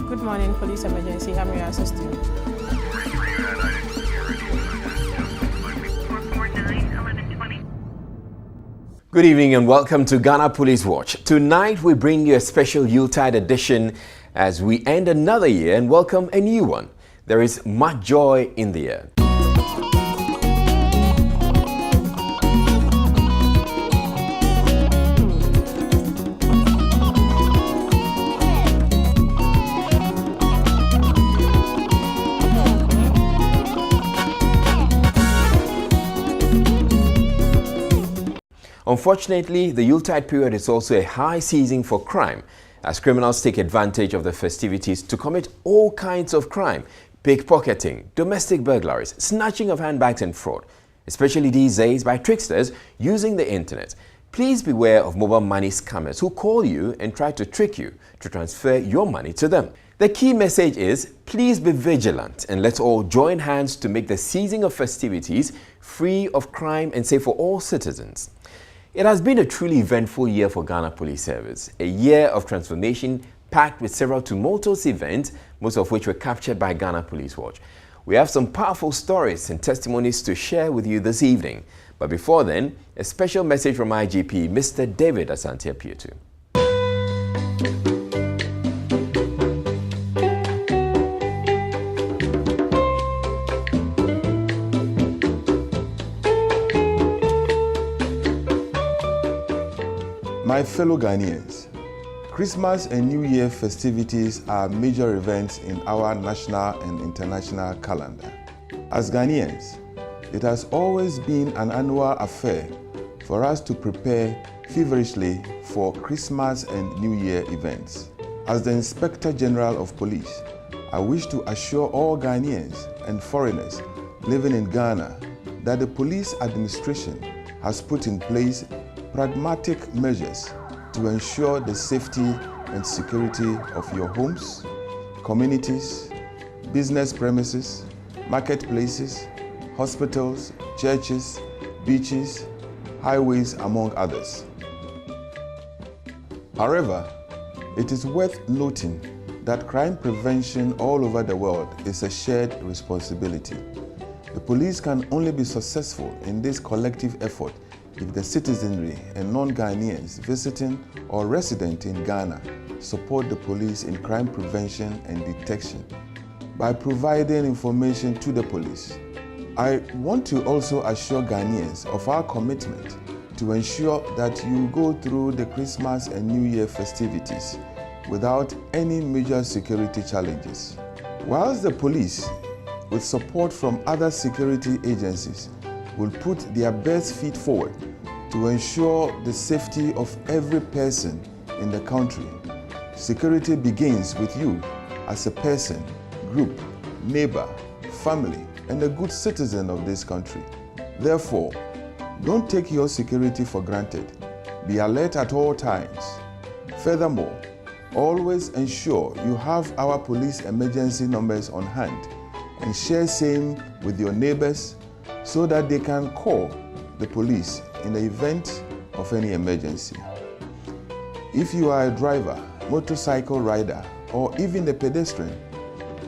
Good morning, police emergency. How may I assist you? 449-1120. Good evening and welcome to Ghana Police Watch. Tonight we bring you a special Yuletide edition as we end another year and welcome a new one. There is much joy in the air. Unfortunately, the Yuletide period is also a high season for crime, as criminals take advantage of the festivities to commit all kinds of crime: pickpocketing, domestic burglaries, snatching of handbags and fraud, especially these days by tricksters using the internet. Please beware of mobile money scammers who call you and try to trick you to transfer your money to them. The key message is, please be vigilant and let's all join hands to make the season of festivities free of crime and safe for all citizens. It has been a truly eventful year for Ghana Police Service, a year of transformation packed with several tumultuous events, most of which were captured by Ghana Police Watch. We have some powerful stories and testimonies to share with you this evening. But before then, a special message from IGP Mr. David Asante-Apietu. My fellow Ghanaians, Christmas and New Year festivities are major events in our national and international calendar. As Ghanaians, it has always been an annual affair for us to prepare feverishly for Christmas and New Year events. As the Inspector General of Police, I wish to assure all Ghanaians and foreigners living in Ghana that the police administration has put in place pragmatic measures to ensure the safety and security of your homes, communities, business premises, marketplaces, hospitals, churches, beaches, highways, among others. However, it is worth noting that crime prevention all over the world is a shared responsibility. The police can only be successful in this collective effort if the citizenry and non-Ghanaians visiting or resident in Ghana support the police in crime prevention and detection by providing information to the police. I want to also assure Ghanaians of our commitment to ensure that you go through the Christmas and New Year festivities without any major security challenges. Whilst the police, with support from other security agencies, will put their best feet forward to ensure the safety of every person in the country. Security begins with you as a person, group, neighbor, family, and a good citizen of this country. Therefore, don't take your security for granted. Be alert at all times. Furthermore, always ensure you have our police emergency numbers on hand and share same with your neighbors so that they can call the police in the event of any emergency. If you are a driver, motorcycle rider, or even a pedestrian,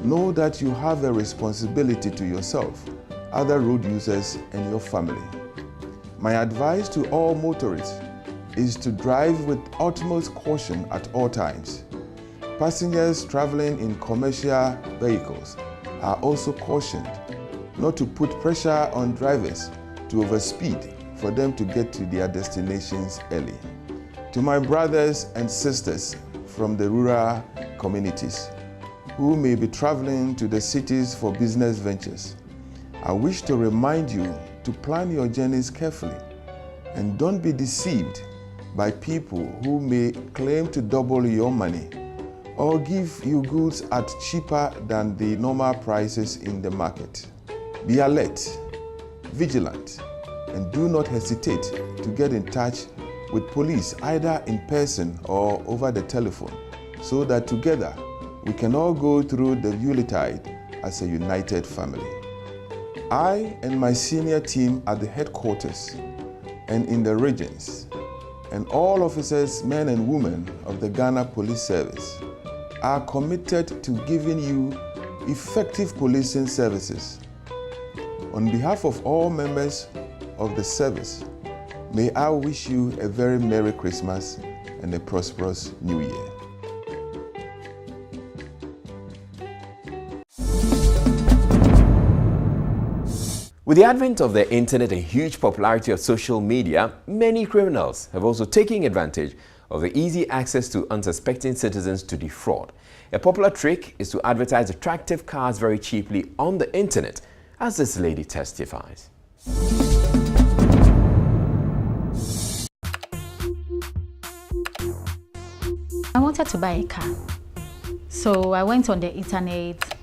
know that you have a responsibility to yourself, other road users, and your family. My advice to all motorists is to drive with utmost caution at all times. Passengers traveling in commercial vehicles are also cautioned not to put pressure on drivers to overspeed for them to get to their destinations early. To my brothers and sisters from the rural communities who may be traveling to the cities for business ventures, I wish to remind you to plan your journeys carefully and don't be deceived by people who may claim to double your money or give you goods at cheaper than the normal prices in the market. Be alert, vigilant, and do not hesitate to get in touch with police either in person or over the telephone so that together we can all go through the Yuletide as a united family. I and my senior team at the headquarters and in the regions, and all officers, men and women of the Ghana Police Service, are committed to giving you effective policing services. On behalf of all members of the service, may I wish you a very Merry Christmas and a prosperous New Year. With the advent of the internet and huge popularity of social media, many criminals have also taken advantage of the easy access to unsuspecting citizens to defraud. A popular trick is to advertise attractive cars very cheaply on the internet, as this lady testifies. I wanted to buy a car, so I went on the internet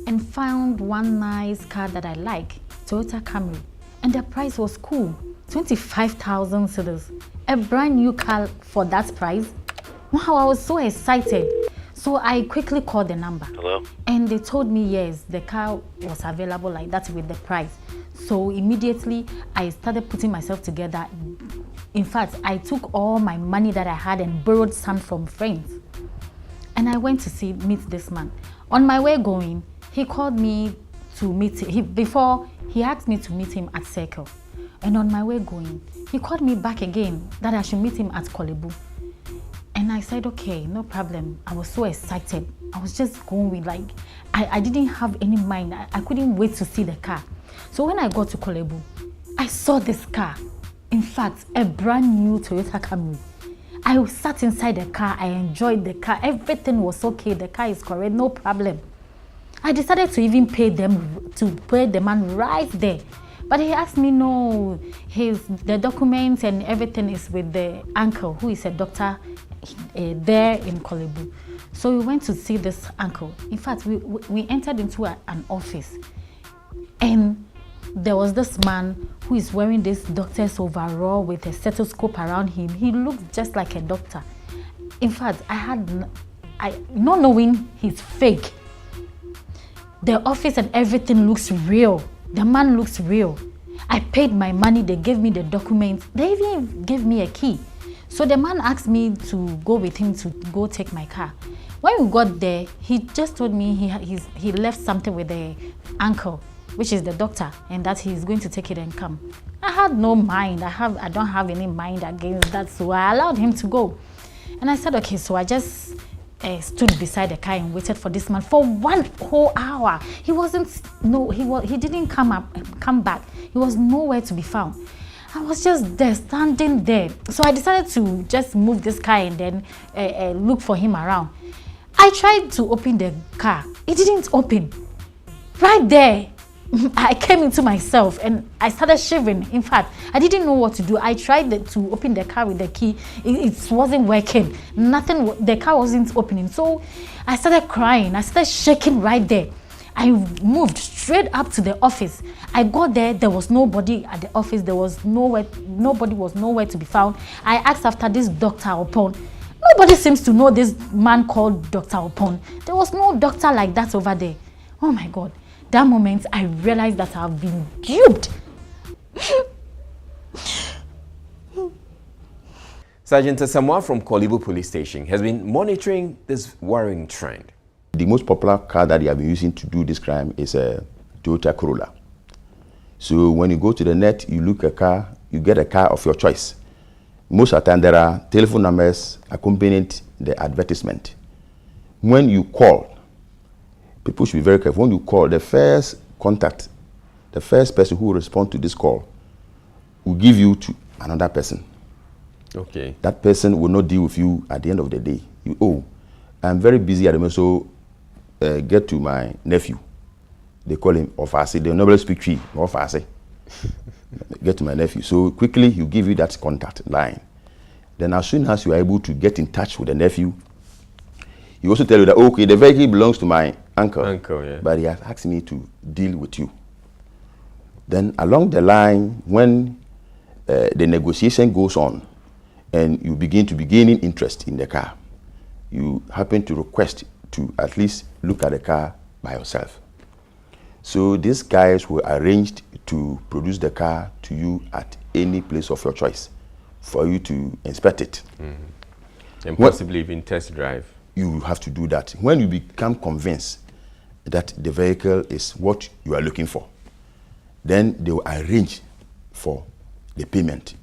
and found one nice car that I like, Toyota Camry, and the price was cool, 25,000 cedis. A brand new car for that price. Wow, I was so excited. So I quickly called the number. Hello? And they told me yes, the car was available like that with the price. So immediately I started putting myself together. In fact, I took all my money that I had and borrowed some from friends. And I went to meet this man. On my way going, he called me to meet him. Before, he asked me to meet him at Circle. And on my way going, he called me back again that I should meet him at Korle Bu. And I said, okay, no problem. I was so excited. I was just going like, I didn't have any mind. I couldn't wait to see the car. So when I got to Korle Bu, I saw this car. In fact, a brand new Toyota Camry. I sat inside the car. I enjoyed the car. Everything was okay. The car is correct, no problem. I decided to even pay the man right there. But he asked me, no, the documents and everything is with the uncle, who is a doctor there in Korle Bu. So we went to see this uncle. In fact, we entered into an office. And there was this man who is wearing this doctor's overall with a stethoscope around him. He looked just like a doctor. In fact, not knowing he's fake. The office and everything looks real. The man looks real. I paid my money, they gave me the documents. They even gave me a key. So the man asked me to go with him to go take my car. When we got there, he just told me he left something with the uncle, which is the doctor, and that he's going to take it and come. I had no mind. I don't have any mind against that, so I allowed him to go. And I said, okay, so I just stood beside the car and waited for this man for 1 whole hour. He didn't come back. He was nowhere to be found. I was just there, standing there. So I decided to just move this car and then look for him around. I tried to open the car. It didn't open. Right there, I came into myself and I started shivering. In fact, I didn't know what to do. I tried to open the car with the key. It wasn't working. The car wasn't opening. So I started crying. I started shaking right there. I moved straight up to the office. I got there. There was nobody at the office. Nobody was nowhere to be found. I asked after this Dr. Opon. Nobody seems to know this man called Dr. Opon. There was no doctor like that over there. Oh my God. That moment, I realized that I've been duped. Sergeant Asamoah from Korle Bu Police Station has been monitoring this worrying trend. The most popular car that they have been using to do this crime is a Toyota Corolla. So when you go to the net, you look at a car, you get a car of your choice. Most of the time, there are telephone numbers accompanying the advertisement. When you call, people should be very careful. When you call, the first contact, the first person who will respond to this call will give you to another person. Okay. That person will not deal with you at the end of the day. I'm very busy at the moment, so get to my nephew. They call him Ofase. They normally speak tree, Ofase. Get to my nephew. So quickly, he will give you that contact line. Then as soon as you are able to get in touch with the nephew, he also tell you that, okay, the vehicle belongs to my uncle, yeah. But he has asked me to deal with you. Then along the line, when the negotiation goes on and you begin to be gaining interest in the car, you happen to request to at least look at the car by yourself. So these guys were arranged to produce the car to you at any place of your choice for you to inspect it. And possibly even test drive. you have to do that. When you become convinced that the vehicle is what you are looking for, then they will arrange for the payment.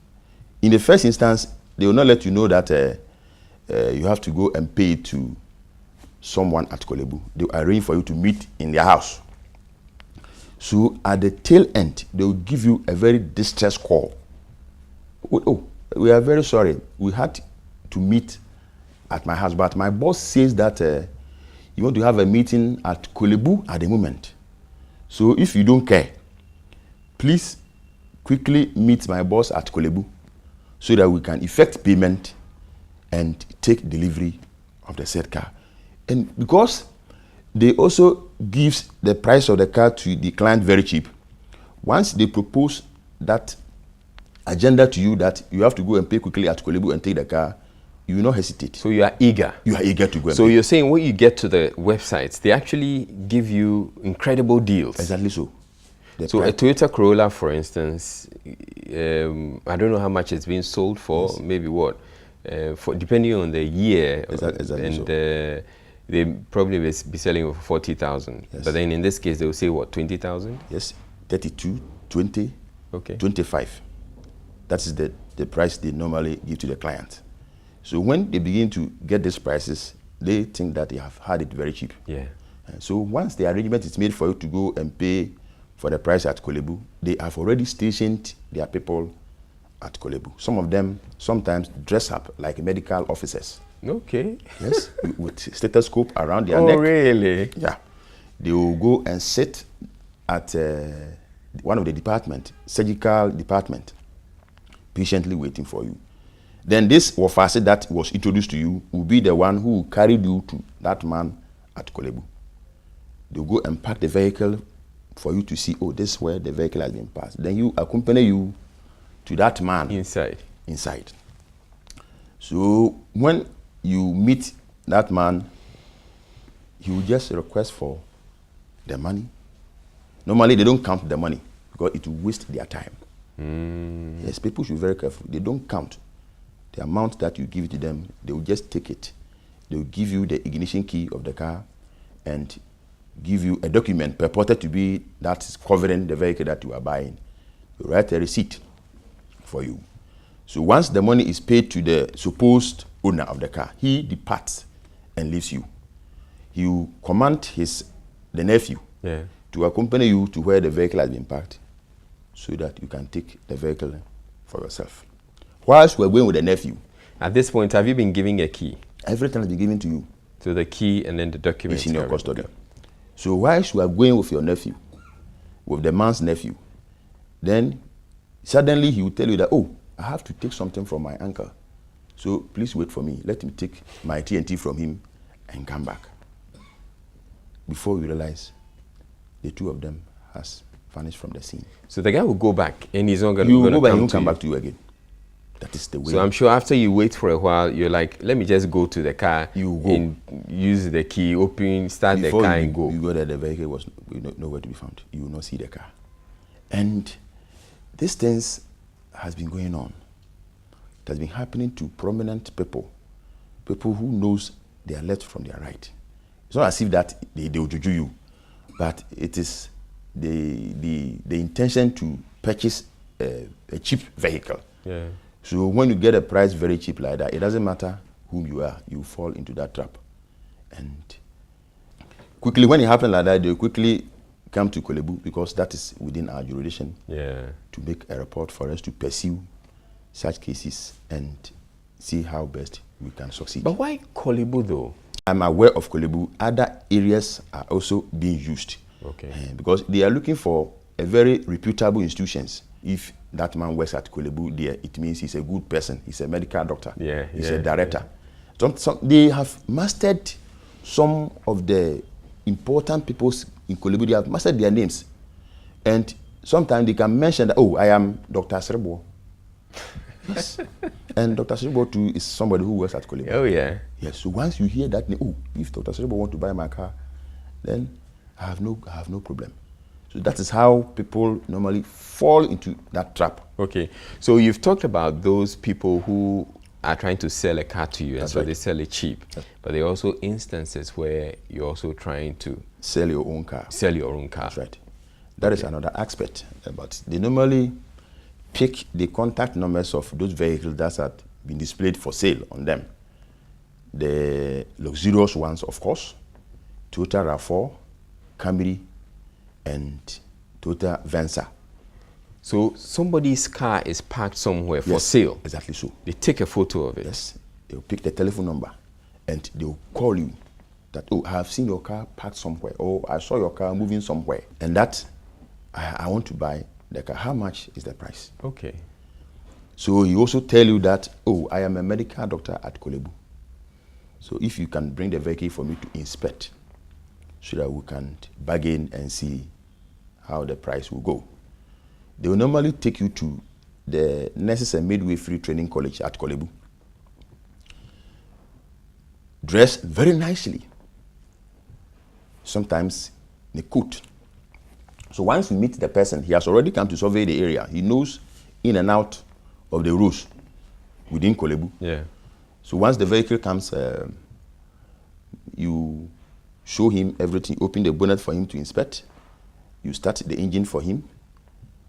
In the first instance, they will not let you know that you have to go and pay to someone at Korle Bu. They will arrange for you to meet in their house. So at the tail end, they will give you a very distress call. Oh, we are very sorry. We had to meet at my house, but my boss says that you want to have a meeting at Korle Bu at the moment. So if you don't care, please quickly meet my boss at Korle Bu so that we can effect payment and take delivery of the said car. And because they also gives the price of the car to the client very cheap, once they propose that agenda to you that you have to go and pay quickly at Korle Bu and take the car, you will not hesitate. So you are eager. You are eager to go and So pay. you're saying when you get to the websites, they actually give you incredible deals. Exactly so. The So a price- Toyota Corolla, for instance, I don't know how much it's being sold for. Yes. Maybe what, for depending on the year, Exactly and so. they probably be selling for 40,000. Yes. But then in this case, they will say what, 20,000? Yes, 32, 20, Okay. 25. That is the price they normally give to the client. So when they begin to get these prices, they think that they have had it very cheap. Yeah. So once the arrangement is made for you to go and pay for the price at Korle Bu, they have already stationed their people at Korle Bu. Some of them sometimes dress up like medical officers. Okay. Yes, with stethoscope around their Oh, neck. really? Yeah. They will go and sit at one of the department, surgical department, patiently waiting for you. Then this Wofase that was introduced to you will be the one who carried you to that man at Korle Bu. They'll go and park the vehicle for you to see, oh, this is where the vehicle has been parked. Then you accompany you to that man Inside. inside. So when you meet that man, he will just request for the money. Normally, they don't count the money because it will waste their time. Yes, people should be very careful. They don't count the amount that you give to them. They will just take it. They will give you the ignition key of the car and give you a document purported to be that is covering the vehicle that you are buying. They write a receipt for you. So once the money is paid to the supposed owner of the car, he departs and leaves you. He will command the nephew Yeah. to accompany you to where the vehicle has been parked so that you can take the vehicle for yourself. Whilst we're going with the nephew, At this point, have you been giving a key? everything has been given to you. So the key and then the documents. It's in your everything. custody. So whilst you are going with your nephew, with the man's nephew, then suddenly he will tell you that, oh, I have to take something from my uncle. So please wait for me. Let me take my TNT from him and come back. Before you realize, the two of them has vanished from the scene. So the guy will go back and he's not going You will to go back and come he'll to come you. back to you again. That is the way. So I'm sure after you wait for a while, you're like, let me just go to the car, You go. and use the key, open, start Before the car you, and go. you go there, the vehicle was nowhere to be found. You will not see the car. And these things has been going on. It has been happening to prominent people who knows their left from their right. It's not as if that they will juju you, but it is the intention to purchase a cheap vehicle. Yeah. So when you get a price very cheap like that, it doesn't matter whom you are, you fall into that trap. And quickly, when it happens like that, they quickly come to Korle Bu because that is within our jurisdiction Yeah. to make a report for us to pursue such cases and see how best we can succeed. But why Korle Bu though? I'm aware of Korle Bu. Other areas are also being used. Okay. Because they are looking for a very reputable institutions. If that man works at Korle Bu there, it means he's a good person. He's a medical doctor. Yeah, He's yeah, a director. They have mastered some of the important people in Korle Bu. They have mastered their names. And sometimes they can mention that, oh, I am Dr. Srebo. Yes. And Dr. Srebo too is somebody who works at Korle Bu. Oh yeah. Yes, so once you hear that name, oh, if Dr. Srebo want to buy my car, then I have no problem. So that is how people normally fall into that trap. Okay. So you've talked about those people who are trying to sell a car to you, and That's so right. they sell it cheap. But there are also instances where you're also trying to Sell your own car. sell your own car. That's right. That is another aspect. But they normally pick the contact numbers of those vehicles that have been displayed for sale on them. The luxurious ones, of course, Toyota RAV4, Camry, and Toyota Venza. So somebody's car is parked somewhere for Yes, sale. Exactly so. They take a photo of it. Yes, they'll pick the telephone number and they'll call you that, oh, I have seen your car parked somewhere, or I saw your car moving somewhere, and that I want to buy the car. How much is the price? Okay. So he also tell you that, oh, I am a medical doctor at Korle Bu. So if you can bring the vehicle for me to inspect, so that we can bargain and see how the price will go. They will normally take you to the Nurses and Midwifery Training College at Korle Bu. Dress very nicely. Sometimes in a coat. So once you meet the person, he has already come to survey the area. He knows in and out of the roads within Korle Bu. Yeah. So once the vehicle comes, you show him everything, open the bonnet for him to inspect, you start the engine for him,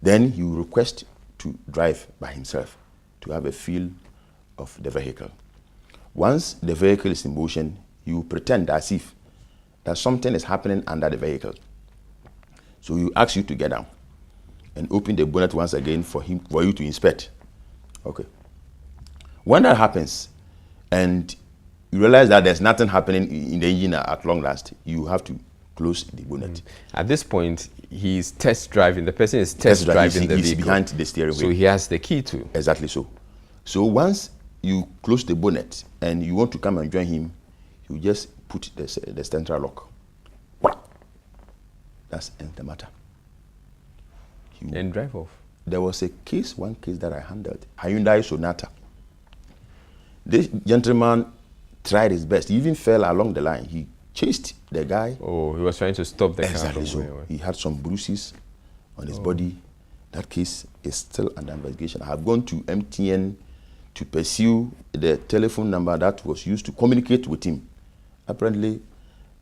then you request to drive by himself to have a feel of the vehicle. Once the vehicle is in motion, you pretend as if that something is happening under the vehicle. So you ask you to get down and open the bonnet once again for you to inspect. Okay. When that happens, and you realize that there's nothing happening in the engine at long last, you have to close the bonnet. At this point, he's test driving. The person is test driving the he's vehicle. behind the steering So wheel. he has the key to. Exactly so. So once you close the bonnet and you want to come and join him, you just put the central lock. That's the matter. And drive off. There was one case that I handled, Hyundai Sonata. This gentleman tried his best. He even fell along the line. He chased the guy. Oh, he was trying to stop the Exactly car from so. going away. He had some bruises on his body. That case is still under investigation. I have gone to MTN to pursue the telephone number that was used to communicate with him. Apparently,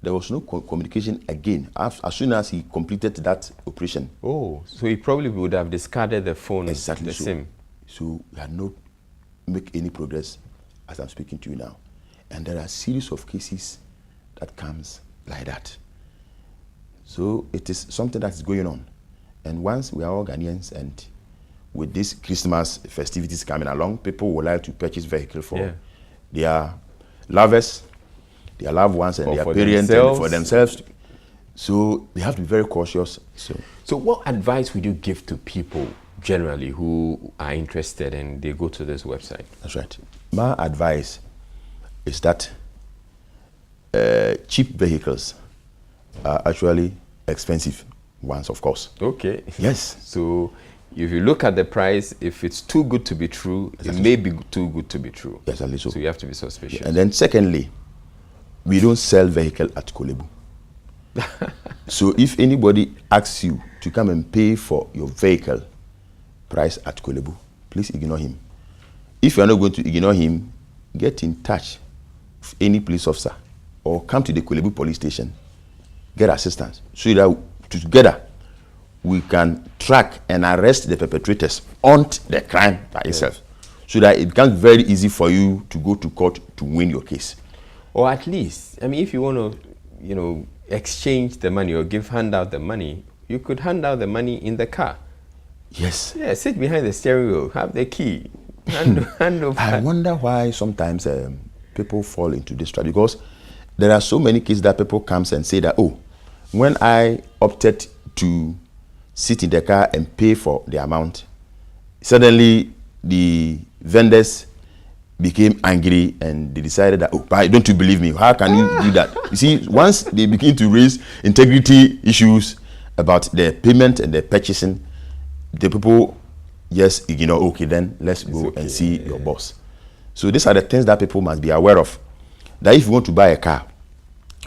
there was no communication again as soon as he completed that operation. Oh, so he probably would have discarded the phone, Exactly the so. SIM. So we had not make any progress as I'm speaking to you now. And there are a series of cases that comes like that. So it is something that is going on. And once we are all Ghanaians, and with these Christmas festivities coming along, people would like to purchase vehicle for their lovers, their loved ones, and Or their for parents, themselves. and for themselves. So they have to be very cautious. So what advice would you give to people generally who are interested and they go to this website? That's right. My advice is that cheap vehicles are actually expensive ones, of course. Okay. Yes. So if you look at the price, if it's too good to be true, it may be too good to be true. Yes, at least so. So you have to be suspicious. And then secondly, we don't sell vehicle at Korle Bu. So if anybody asks you to come and pay for your vehicle price at Korle Bu, please ignore him. If you are not going to ignore him, get in touch with any police officer or come to the Korle Bu police station, get assistance, so that together we can track and arrest the perpetrators on the crime by itself, so that it becomes very easy for you to go to court to win your case. Or at least, I mean, if you want to, exchange the money or hand out the money, you could hand out the money in the car. Yes. Yeah, sit behind the steering wheel, have the key, hand over. I wonder why sometimes people fall into this trap, because there are so many cases that people come and say that, oh, when I opted to sit in the car and pay for the amount, suddenly the vendors became angry and they decided that, oh, don't you believe me? How can you do that? You see, once they begin to raise integrity issues about the payment and the purchasing, the people just ignore, okay, then let's go and see your boss. So these are the things that people must be aware of. That if you want to buy a car,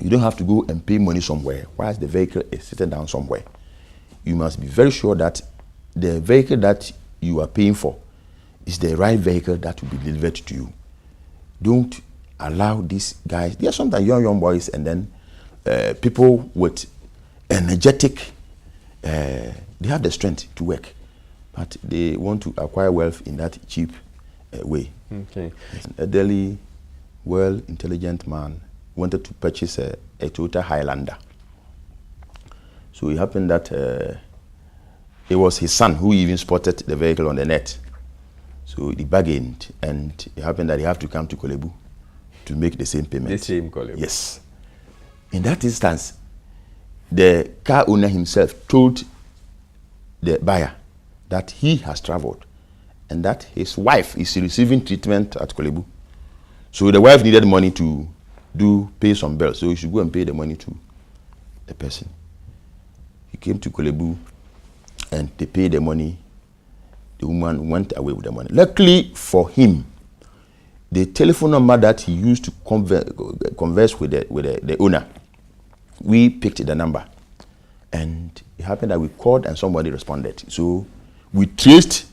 you don't have to go and pay money somewhere whilst the vehicle is sitting down somewhere. You must be very sure that the vehicle that you are paying for is the right vehicle that will be delivered to you. don't allow these guys. There are sometimes young boys and then people with energetic, they have the strength to work, but they want to acquire wealth in that cheap way. Okay. An elderly, well-intelligent man wanted to purchase a Toyota Highlander. So it happened that it was his son who even spotted the vehicle on the net. So he bargained, and it happened that he had to come to Korle Bu to make the same payment. The same Korle Bu. Yes. In that instance, the car owner himself told the buyer that he has traveled and that his wife is receiving treatment at Korle Bu. So the wife needed money to pay some bills, so he should go and pay the money to the person. He came to Korle Bu and they paid the money. The woman went away with the money. Luckily for him, the telephone number that he used to converse with the owner, we picked the number. And it happened that we called and somebody responded. So we traced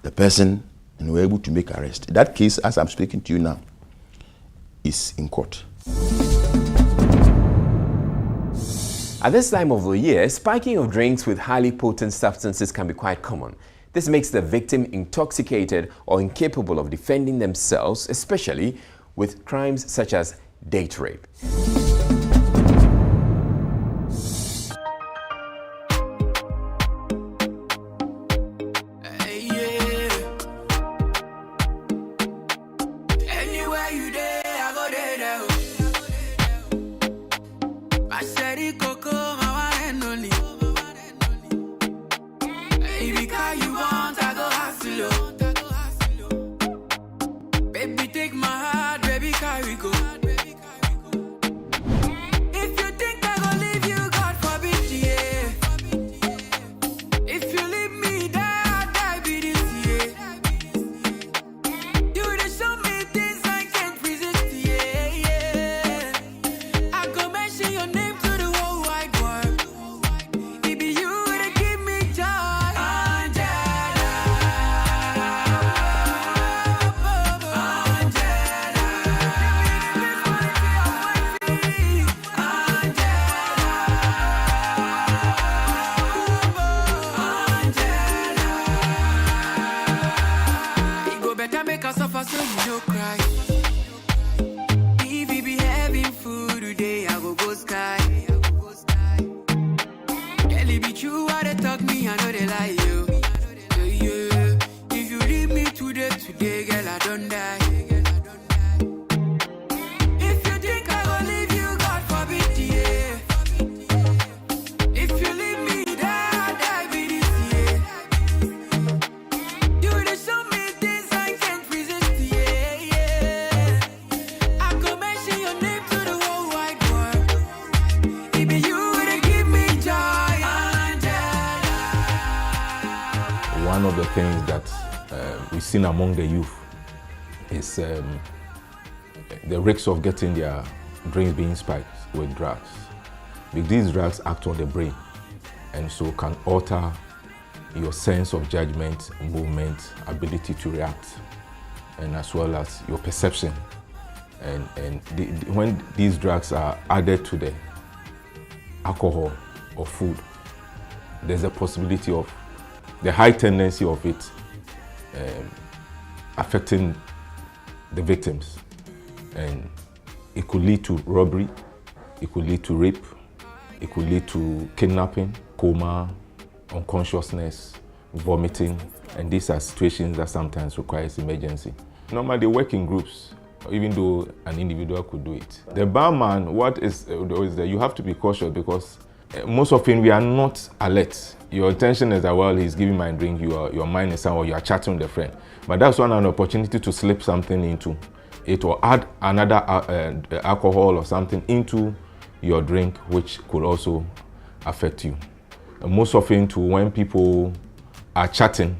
the person and were able to make arrest. That case, as I'm speaking to you now, is in court. At this time of the year, spiking of drinks with highly potent substances can be quite common. This makes the victim intoxicated or incapable of defending themselves, especially with crimes such as date rape. One of the things that we've seen among the youth is the risks of getting their drinks being spiked with drugs. Because these drugs act on the brain and so can alter your sense of judgment, movement, ability to react, and as well as your perception. And when these drugs are added to the alcohol or food, there's a possibility of the high tendency of it affecting the victims. And it could lead to robbery, it could lead to rape, it could lead to kidnapping, coma, unconsciousness, vomiting, and these are situations that sometimes requires emergency. Normally they work in groups, even though an individual could do it. The barman, what is that you have to be cautious because most often we are not alert. Your intention is that, well, he's giving my drink, your mind is somewhere, you are chatting with a friend. But that's an opportunity to slip something into it or add another alcohol or something into your drink, which could also affect you. And most often too, when people are chatting,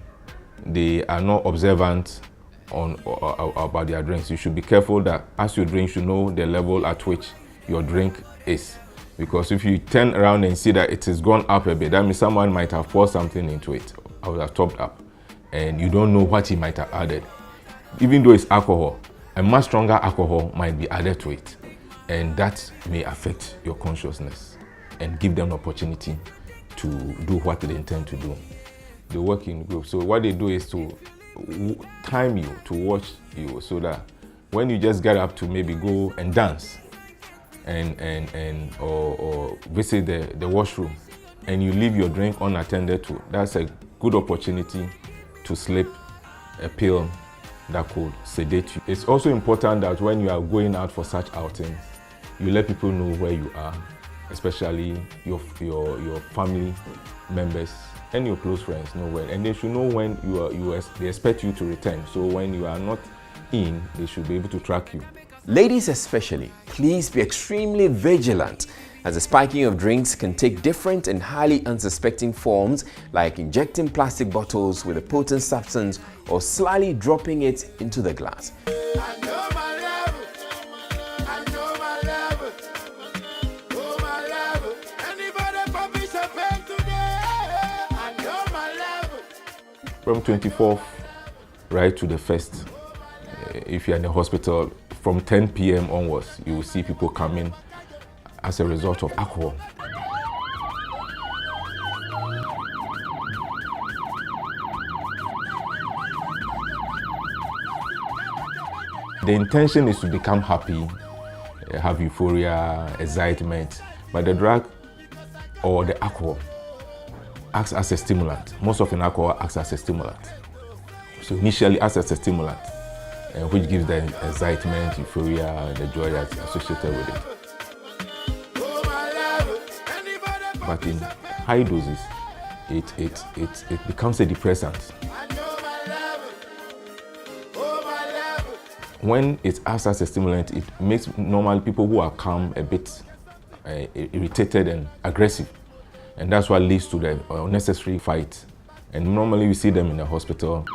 they are not observant about their drinks. You should be careful that as you drink, you should know the level at which your drink is. Because if you turn around and see that it has gone up a bit, that means someone might have poured something into it or have topped up, and you don't know what he might have added. Even though it's alcohol, a much stronger alcohol might be added to it, and that may affect your consciousness and give them an opportunity to do what they intend to do. They work in groups, so what they do is to time you, to watch you, so that when you just get up to maybe go and dance or visit the washroom, and you leave your drink unattended to, that's a good opportunity to slip a pill that could sedate you. It's also important that when you are going out for such outings, you let people know where you are, especially your family members and your close friends know when, and they should know when they expect you to return. So when you are not in, they should be able to track you. Ladies especially, please be extremely vigilant, as the spiking of drinks can take different and highly unsuspecting forms, like injecting plastic bottles with a potent substance or slyly dropping it into the glass. From 24th right to the 1st, if you're in the hospital, from 10 p.m. onwards, you will see people coming as a result of alcohol. The intention is to become happy, have euphoria, excitement, but the drug or the alcohol acts as a stimulant. Most often alcohol acts as a stimulant. So initially acts as a stimulant, which gives the excitement, euphoria, the joy that's associated with it. But in high doses, it becomes a depressant. When it acts as a stimulant, it makes normal people who are calm a bit irritated and aggressive. And that's what leads to the unnecessary fight. And normally we see them in the hospital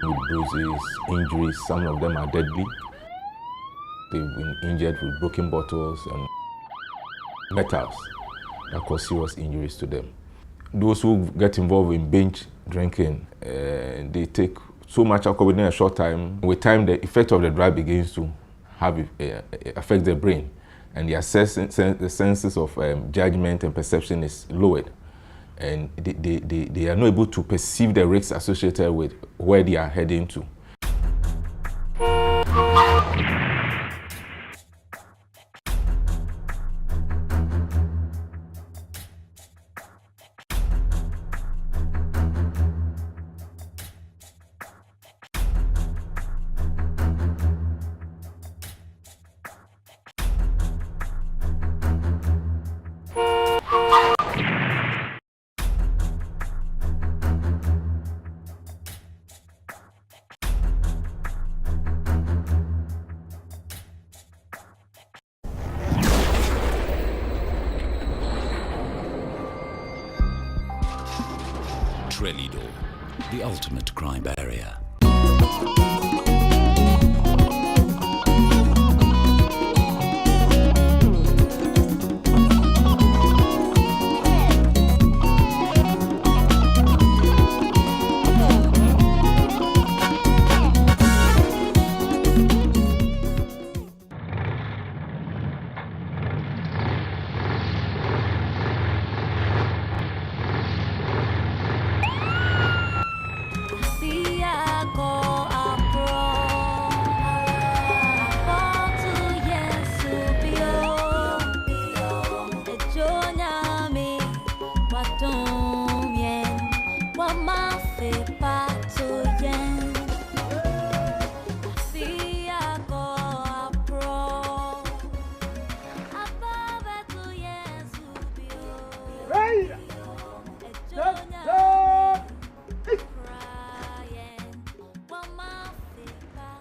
with bruises, injuries. Some of them are deadly. They've been injured with broken bottles and metals that cause serious injuries to them. Those who get involved in binge drinking, they take so much alcohol within a short time. With time, the effect of the drug begins to affect the brain, and the senses of judgment and perception is lowered, and they are not able to perceive the risks associated with where they are heading to. Trelido, the ultimate crime barrier.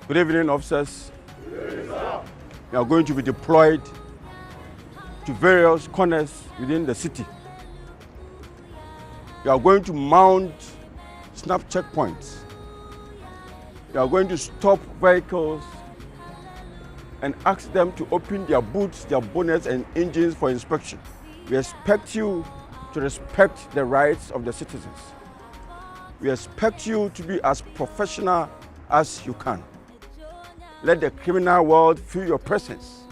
Good evening, officers. We are going to be deployed to various corners within the city. We are going to mount snap checkpoints. We are going to stop vehicles and ask them to open their boots, their bonnets, and engines for inspection. We expect you to respect the rights of the citizens. We expect you to be as professional as you can. let the criminal world feel your presence.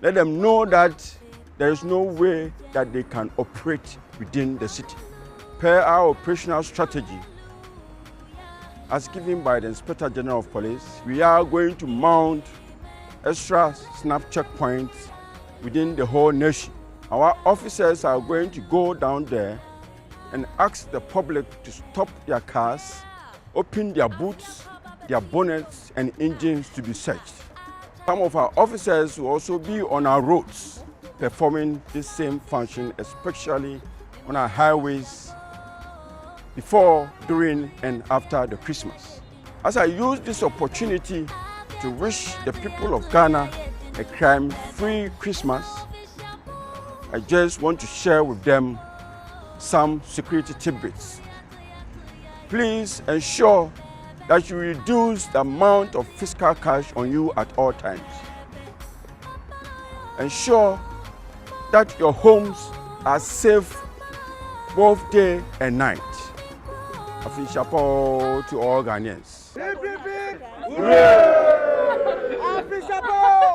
Let them know that there is no way that they can operate within the city. Per our operational strategy, as given by the Inspector General of Police, we are going to mount extra snap checkpoints within the whole nation. Our officers are going to go down there and ask the public to stop their cars, open their boots, their bonnets and engines to be searched. Some of our officers will also be on our roads performing this same function, especially on our highways before, during and after the Christmas. As I use this opportunity to wish the people of Ghana a crime-free Christmas, I just want to share with them some security tidbits. Please ensure that you reduce the amount of fiscal cash on you at all times. Ensure that your homes are safe both day and night. Afi chapeau to all Ghanaians. Afi chapeau!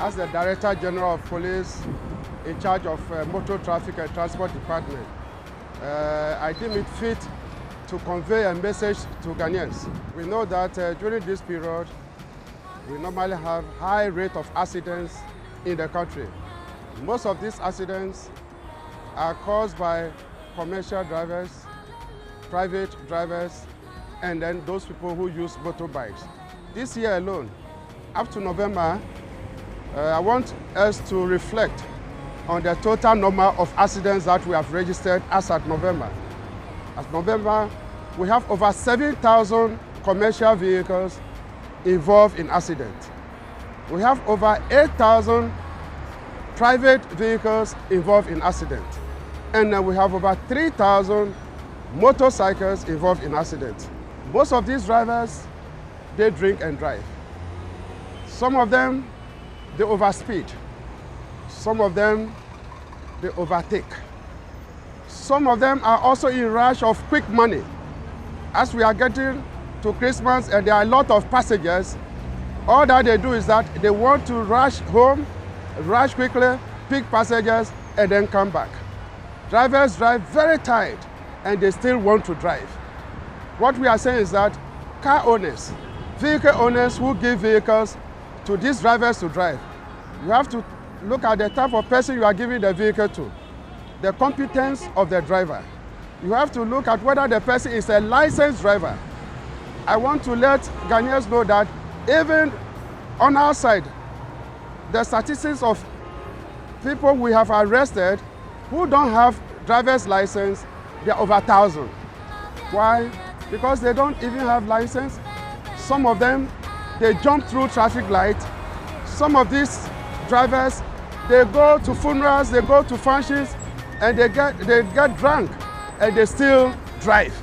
As the Director General of Police in charge of Motor Traffic and Transport Department, I deem it fit to convey a message to Ghanaians. We know that during this period, we normally have high rate of accidents in the country. Most of these accidents are caused by commercial drivers, private drivers, and then those people who use motorbikes. This year alone, up to November, I want us to reflect on the total number of accidents that we have registered as at November. As November, we have over 7,000 commercial vehicles involved in accidents. We have over 8,000 private vehicles involved in accidents. And we have over 3,000 motorcycles involved in accidents. Most of these drivers, they drink and drive. Some of them, they overspeed. Some of them, they overtake. Some of them are also in rush of quick money. As we are getting to Christmas and there are a lot of passengers, all that they do is that they want to rush home, rush quickly, pick passengers, and then come back. Drivers drive very tired and they still want to drive. What we are saying is that car owners, vehicle owners who give vehicles to these drivers to drive, you have to look at the type of person you are giving the vehicle to, the competence of the driver. You have to look at whether the person is a licensed driver. I want to let Ghanaians know that even on our side, the statistics of people we have arrested who don't have driver's license, they are over 1,000. Why? Because they don't even have license. Some of them, they jump through traffic lights. Some of these drivers, they go to funerals, they go to functions, and they get drunk, and they still drive.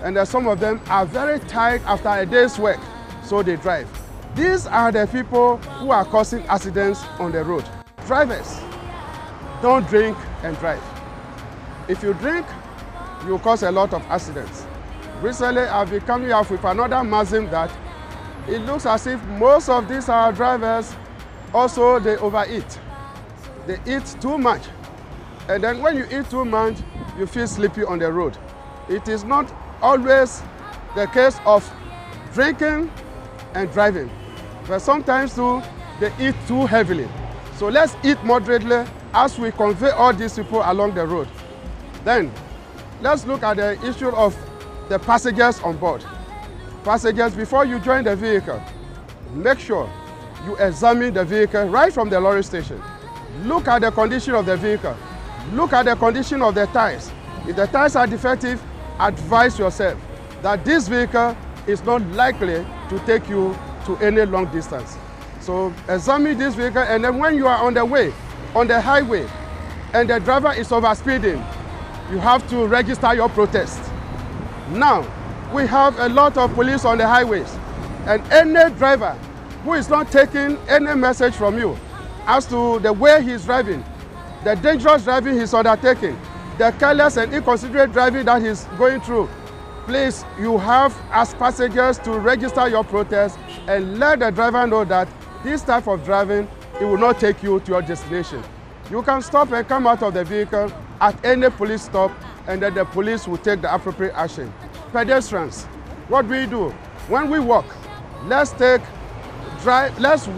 And some of them are very tired after a day's work, so they drive. These are the people who are causing accidents on the road. Drivers, don't drink and drive. If you drink, you cause a lot of accidents. Recently, I've been coming up with another maxim that it looks as if most of these our drivers also they overeat. They eat too much. And then when you eat too much, you feel sleepy on the road. It is not always the case of drinking and driving, but sometimes too, they eat too heavily. So let's eat moderately as we convey all these people along the road. Then, let's look at the issue of the passengers on board. Passengers, before you join the vehicle, make sure you examine the vehicle right from the lorry station. Look at the condition of the vehicle. Look at the condition of the tires. If the tires are defective, advise yourself. that this vehicle is not likely to take you to any long distance. So examine this vehicle, and then when you are on the way, on the highway, and the driver is overspeeding, you have to register your protest. Now, we have a lot of police on the highways, and any driver who is not taking any message from you as to the way he's driving, the dangerous driving he's undertaking, the careless and inconsiderate driving that he's going through, please, you have as passengers to register your protest and let the driver know that this type of driving, it will not take you to your destination. You can stop and come out of the vehicle at any police stop, and then the police will take the appropriate action. Pedestrians, what do? When we walk, let's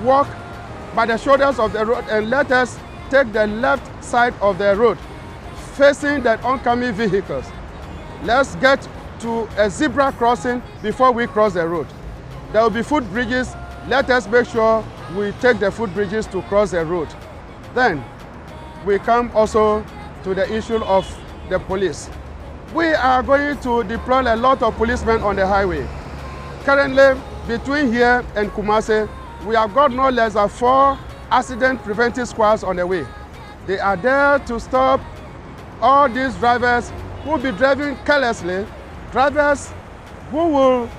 walk by the shoulders of the road, and let us take the left side of the road, facing the oncoming vehicles. Let's get to a zebra crossing before we cross the road. There will be footbridges. Let us make sure we take the footbridges to cross the road. Then we come also to the issue of the police. We are going to deploy a lot of policemen on the highway. Currently, between here and Kumasi, we have got no less than 4 accident preventive squads on the way. They are there to stop all these drivers who will be driving carelessly, drivers who will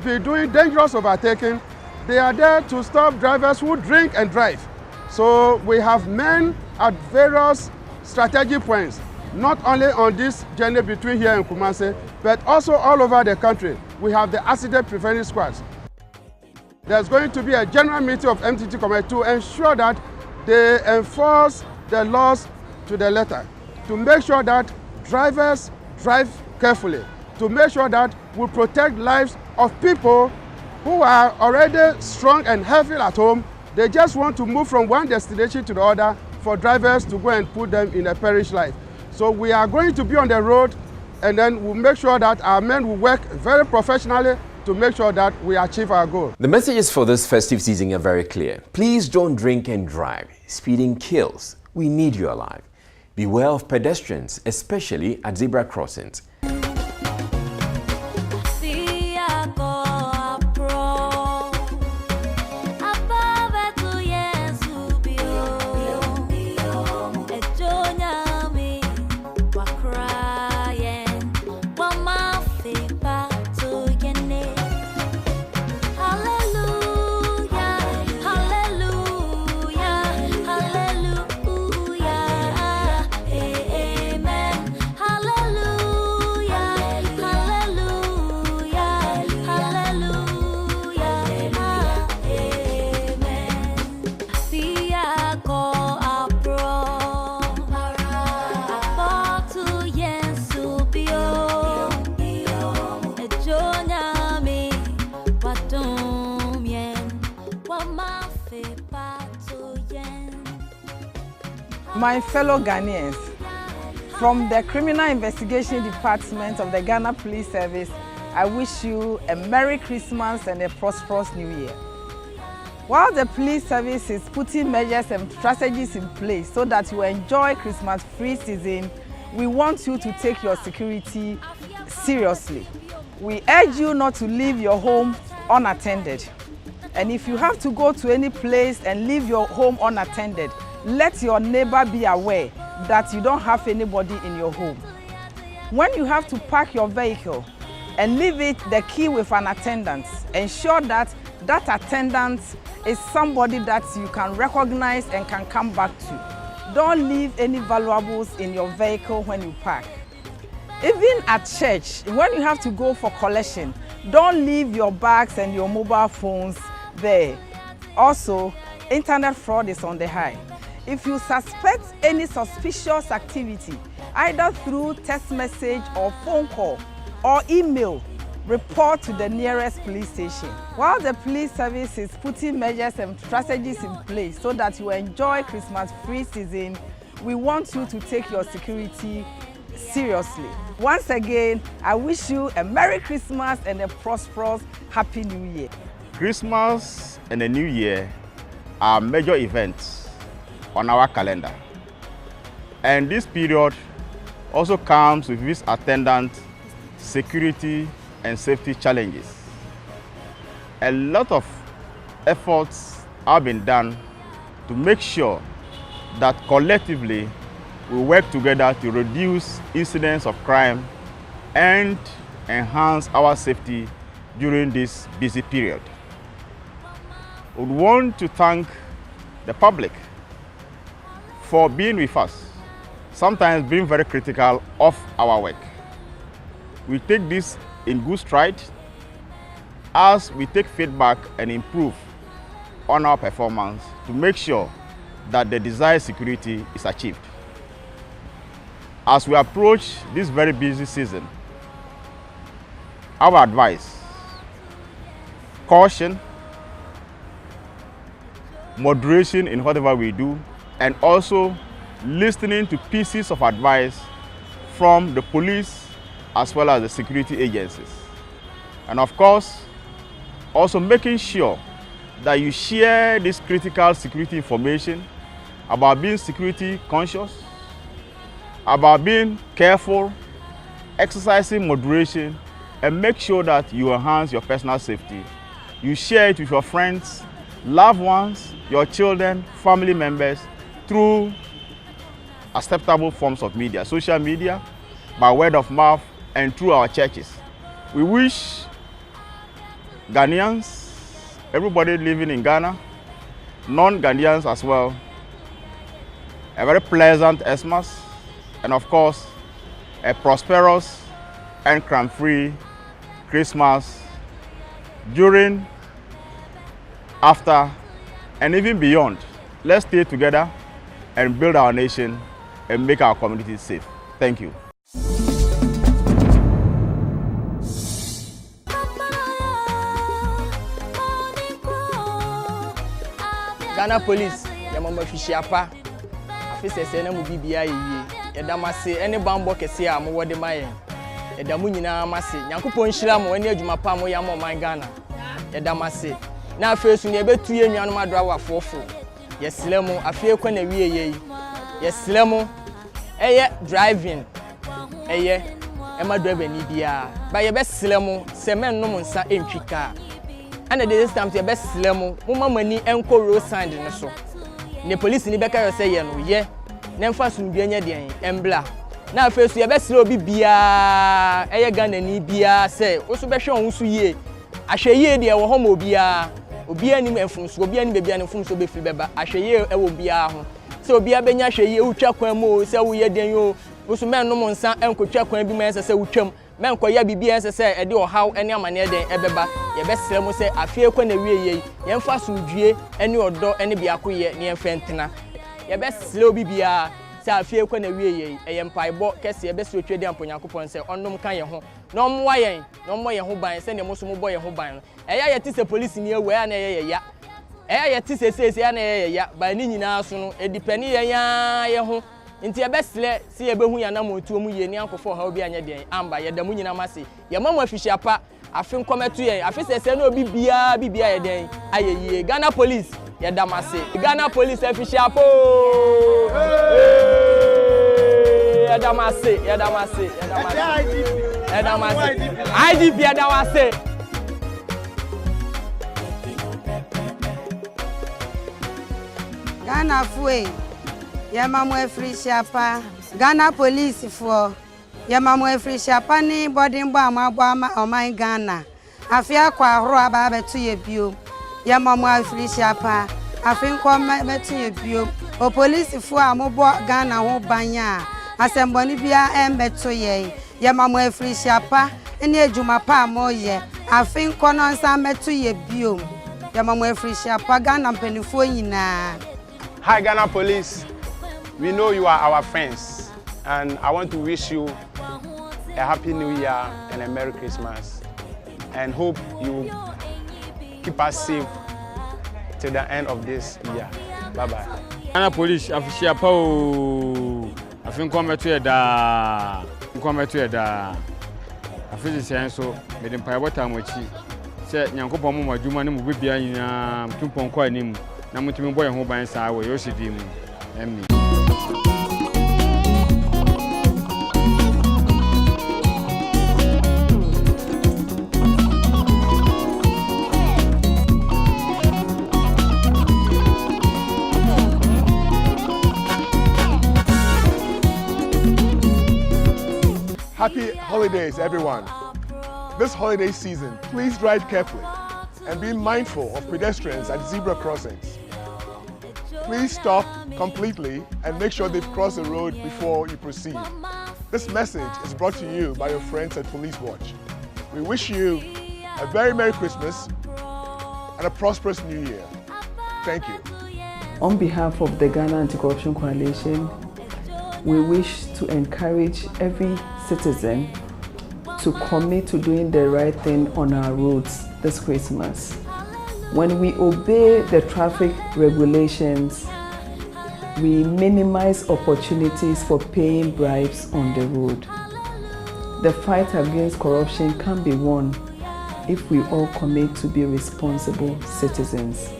be doing dangerous overtaking. They are there to stop drivers who drink and drive. So we have men at various strategic points, not only on this journey between here and Kumasi, but also all over the country. We have the accident preventive squads. There's going to be a general meeting of MTT Committee to ensure that they enforce the laws to the letter, to make sure that drivers drive carefully, to make sure that we protect lives of people who are already strong and healthy at home. They just want to move from one destination to the other for drivers to go and put them in a perished life. So we are going to be on the road, and then we'll make sure that our men will work very professionally to make sure that we achieve our goal. The messages for this festive season are very clear. Please don't drink and drive. Speeding kills. We need you alive. Beware of pedestrians, especially at zebra crossings. My fellow Ghanaians, from the Criminal Investigation Department of the Ghana Police Service, I wish you a Merry Christmas and a prosperous New Year. While the police service is putting measures and strategies in place so that you enjoy Christmas-free season, we want you to take your security seriously. We urge you not to leave your home unattended. And if you have to go to any place and leave your home unattended, let your neighbor be aware that you don't have anybody in your home. When you have to park your vehicle and leave the key with an attendant, ensure that that attendant is somebody that you can recognize and can come back to. Don't leave any valuables in your vehicle when you park. Even at church, when you have to go for collection, don't leave your bags and your mobile phones there. Also, internet fraud is on the high. If you suspect any suspicious activity, either through text message or phone call or email, report to the nearest police station. While the police service is putting measures and strategies in place so that you enjoy Christmas-free season, we want you to take your security seriously. Once again, I wish you a Merry Christmas and a prosperous Happy New Year. Christmas and the New Year are major events on our calendar. And this period also comes with its attendant security and safety challenges. A lot of efforts have been done to make sure that collectively we work together to reduce incidents of crime and enhance our safety during this busy period. We want to thank the public for being with us, sometimes being very critical of our work. We take this in good stride as we take feedback and improve on our performance to make sure that the desired security is achieved. As we approach this very busy season, our advice: caution, moderation in whatever we do, and also listening to pieces of advice from the police as well as the security agencies. And of course, also making sure that you share this critical security information about being security conscious, about being careful, exercising moderation, and make sure that you enhance your personal safety. You share it with your friends, loved ones, your children, family members through acceptable forms of media, social media, by word of mouth, and through our churches. We wish Ghanaians, everybody living in Ghana, non-Ghanaians as well, a very pleasant Xmas, and of course, a prosperous and crime-free Christmas during, after, and even beyond. Let's stay together and build our nation and make our communities safe. Thank you. Ghana Police, Yamama Fishiapa, Officer na mubibia yi. Yeda mase ene bambo kese a mo wode maye. Yeda mu nyina mase. Nyankopon hira mo ene adwuma pa mo yam man Ghana. Yeda mase. Na afesu ne betu ye nwanom adoa wafofo. Yesile mo afie kwa na wie ye. Yesile mo eye driving. Eye ema driver ni bia. Ba ye besile mo se men no nsa entwika. Ana this time ye besile mo mani enko road sign no so. Ne police ni beka yo say ye no ye. Na mfa sumdue nya den embla. Na afesu ye besile obi bia eye Ghana ni bia say wo so behwe on so ye. Ahweye de wo ho ma obia. Obia ni mfumso obia ni bebia ni mfumso be fili beba ahweye e wo bia ho. Se obia benya ahweye utwa kwan mu se wo ye den yo. Wo so men no mo nsa enkotwa kwan bi ma se wutwam. Men koya bibia se se e de ohaw ene amane den ebeba ye besere mo se afie kwa na wie ye ye mfa sumdue ene odo ene biakoye ne enfentena ye besere obi bia se afie kwa na wie ye ye mpaibo kese ye besere otwede amponyankopon se onnom kan ye ho na omwa yen na ommo ye ho ban se ne mo so mo bo ye ho ban eya ye ti se police ni ewe ya na ye ya eya ye ti se ya na ye ya ba ni nyina so no edipeni ye ya ye ho nti ye besele se ye behu ya na mo tuo mu ye ni ankofo ha obi anya den amba ye da mu nyina mase ye mama afihyiapa afin kometu ye afisese na obi bibia ye den ayeye Ghana Police ye da mase Ghana Police afihyiapo ye da mase IGP ye da mase Ghana fue Yamamu afihyiapa Ghana Police for Yamamu afihyiapa ni boarding ba ama oman Ghana afia kwa horo aba betu ye bio Yamamu afihyiapa afin kwa betu ye bio o police fo amobo Ghana ho banya asemboni bia embetu ye Yamamu afihyiapa eni ejuma pa moye afin kono nsa betu ye bio Yamamu afihyiapa Ghana mpenifo nyina. Hi Ghana Police, we know you are our friends and I want to wish you a happy new year and a Merry Christmas and hope you keep us safe till the end of this year. Bye bye. Ghana Police official po afin kometu e da afisi senso me dem pai bota mochi se nyankopon mo madwuma ne mo bibia nyina tumpon kwa anim na mutumi boye ho ban saa we yo sidi mu emmi. Happy holidays, everyone. This holiday season, please drive carefully and be mindful of pedestrians at zebra crossings. Please stop completely and make sure they've crossed the road before you proceed. This message is brought to you by your friends at Police Watch. We wish you a very Merry Christmas and a prosperous New Year. Thank you. On behalf of the Ghana Anti-Corruption Coalition, we wish to encourage every citizen to commit to doing the right thing on our roads this Christmas. When we obey the traffic regulations, we minimize opportunities for paying bribes on the road. The fight against corruption can be won if we all commit to be responsible citizens.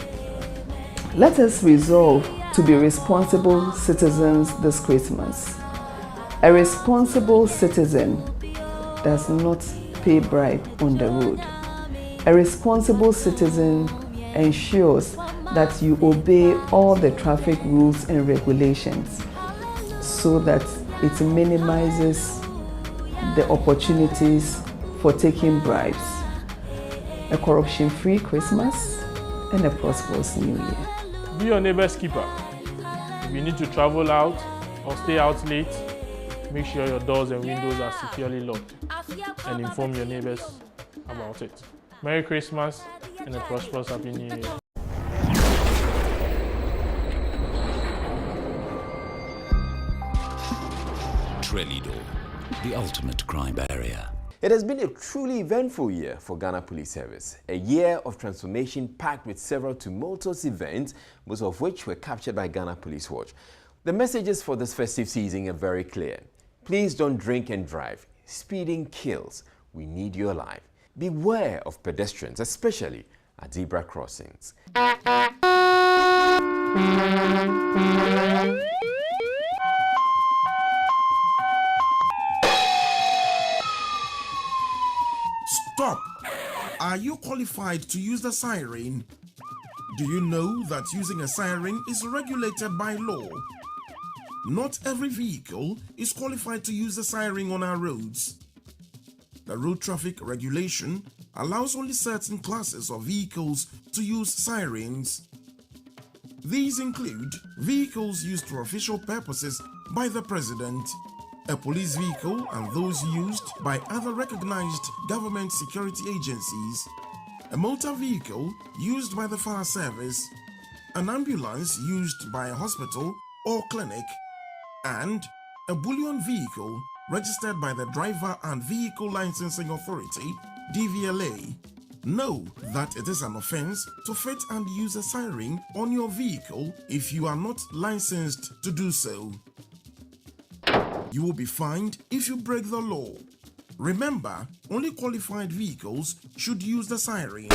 Let us resolve to be responsible citizens this Christmas. A responsible citizen does not pay bribe on the road. A responsible citizen ensures that you obey all the traffic rules and regulations so that it minimizes the opportunities for taking bribes. A corruption-free Christmas and a prosperous New Year. Be your neighbor's keeper. If you need to travel out or stay out late, make sure your doors and windows are securely locked and inform your neighbors about it. Merry Christmas and a prosperous Happy New Year. Trelido, the ultimate crime barrier. It has been a truly eventful year for Ghana Police Service. A year of transformation packed with several tumultuous events, most of which were captured by Ghana Police Watch. The messages for this festive season are very clear. Please don't drink and drive. Speeding kills. We need your life. Beware of pedestrians, especially at zebra crossings. Stop! Are you qualified to use the siren? Do you know that using a siren is regulated by law? Not every vehicle is qualified to use the siren on our roads. The road traffic regulation allows only certain classes of vehicles to use sirens. These include vehicles used for official purposes by the President, a police vehicle and those used by other recognized government security agencies, a motor vehicle used by the fire service, an ambulance used by a hospital or clinic, and a bullion vehicle registered by the Driver and Vehicle Licensing Authority, DVLA. Know that it is an offense to fit and use a siren on your vehicle if you are not licensed to do so. You will be fined if you break the law. Remember, only qualified vehicles should use the siren.